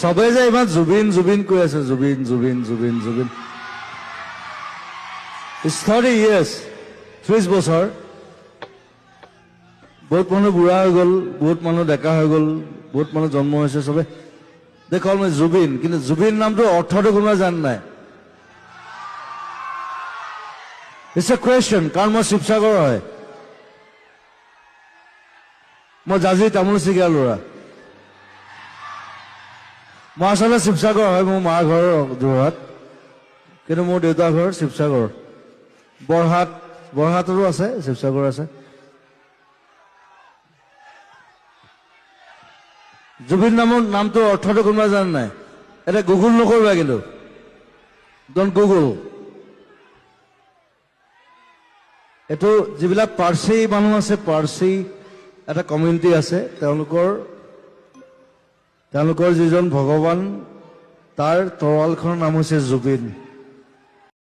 সবে যে ইমান জুবিন জুবিন কৈ আছে জুবিন জুবিন জুবিন জুবিন 30 years 30 বছৰ বহুত মানুহ বুঢ়া হৈ গ'ল বহুত মানুহ ডেকা হৈ গ'ল বহুত মানুহ জন্ম হৈছে সবে they call me জুবিন কিন্তু জুবিন নামটো অৰ্থটো কোনোবা জানে নাই It's a question কাৰণ মই শিৱসাগৰ হয় মই জাজি তামোল চিগা ল'ৰা মই আচলতে শিৱসাগৰ হয় মোৰ মাৰ ঘৰ যোৰহাট কিন্তু মোৰ দেউতাৰ ঘৰ শিৱসাগৰ বৰহাটৰো আছে শিৱসাগৰ আছে জুবিন নামটো অৰ্থটো কোনোবা জানে নাই এটা গুগল নকৰিবা কিন্তু ডন্ট গুগল এইটো যিবিলাক পাৰ্চী মানুহ আছে পাৰ্চী এটা কমিউনিটি আছে তেওঁলোকৰ যিজন ভগৱান তাৰ তৰোৱালখনৰ নাম হৈছে জুবিন